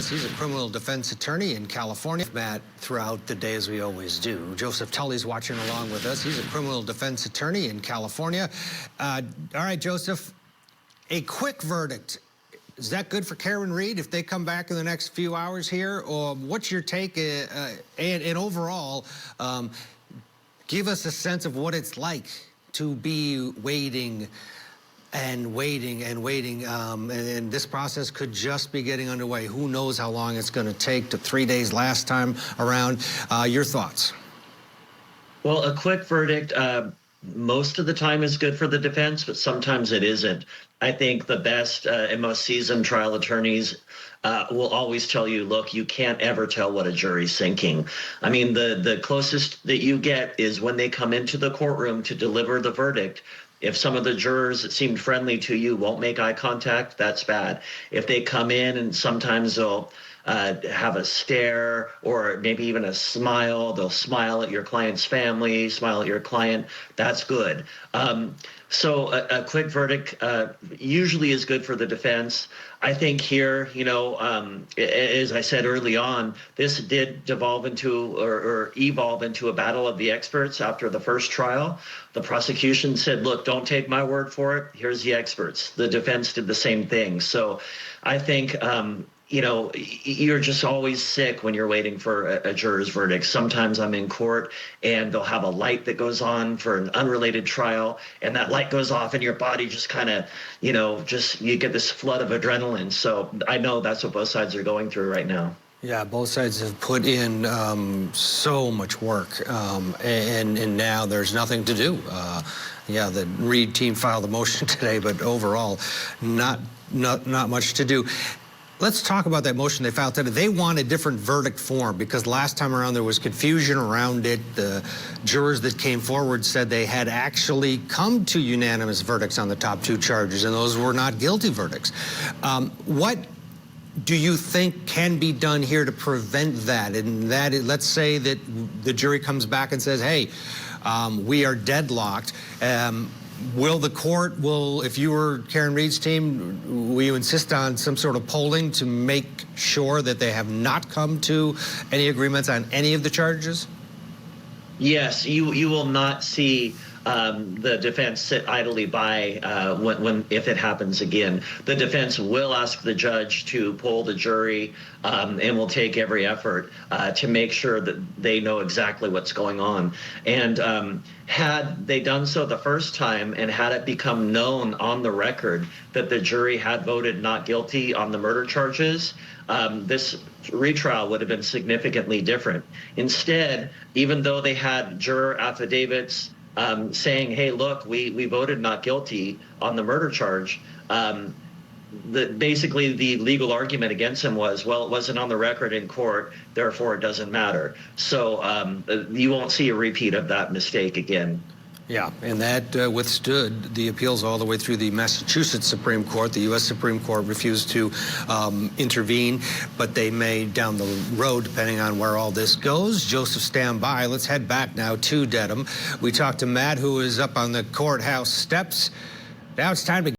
He's a criminal defense attorney in California. Matt, throughout the day, as we always do. Joseph Tully's watching along with us. He's a criminal defense attorney in California. All right, Joseph, a quick verdict. Is that good for Karen Reed if they come back in the next few hours here? Or what's your take? And overall, give us a sense of what it's like to be waiting and waiting and waiting, and this process could just be getting underway. Who knows how long it's going to take? To 3 days last time around. Your thoughts? Well, a quick verdict most of the time is good for the defense, but sometimes it isn't. I think the best and most seasoned trial attorneys will always tell you, look, you can't ever tell what a jury's thinking. I mean, the closest that you get is when they come into the courtroom to deliver the verdict. If some of the jurors that seemed friendly to you won't make eye contact, that's bad. If they come in and sometimes they'll have a stare or maybe even a smile, they'll smile at your client's family, smile at your client, that's good. So a quick verdict usually is good for the defense. I think here, you know, as I said early on, this did devolve into or evolve into a battle of the experts after the first trial. The prosecution said, look, don't take my word for it. Here's the experts. The defense did the same thing. So I think, you know, you're just always sick when you're waiting for a juror's verdict. Sometimes I'm in court and they'll have a light that goes on for an unrelated trial, and that light goes off and your body just kind of, you know, just you get this flood of adrenaline. So I know that's what both sides are going through right now. Yeah, both sides have put in so much work, and now there's nothing to do. Yeah, the Reed team filed a motion today, but overall, not much to do. Let's talk about that motion they filed today. They want a different verdict form because last time around there was confusion around it. The jurors that came forward said they had actually come to unanimous verdicts on the top two charges, and those were not guilty verdicts. What do you think can be done here to prevent that? And that, let's say that the jury comes back and says, hey, we are deadlocked. Will the court, if you were Karen Reed's team, will you insist on some sort of polling to make sure that they have not come to any agreements on any of the charges? Yes, you will not see the defense sit idly by if it happens again. The defense will ask the judge to poll the jury and will take every effort to make sure that they know exactly what's going on. And had they done so the first time and had it become known on the record that the jury had voted not guilty on the murder charges, this retrial would have been significantly different. Instead, even though they had juror affidavits saying, hey, look, we voted not guilty on the murder charge, basically the legal argument against him was, well, it wasn't on the record in court, therefore it doesn't matter. So you won't see a repeat of that mistake again. Yeah, and that withstood the appeals all the way through the Massachusetts Supreme Court. The U.S. Supreme Court refused to intervene, but they may down the road, depending on where all this goes. Joseph, stand by. Let's head back now to Dedham. We talked to Matt, who is up on the courthouse steps. Now it's time to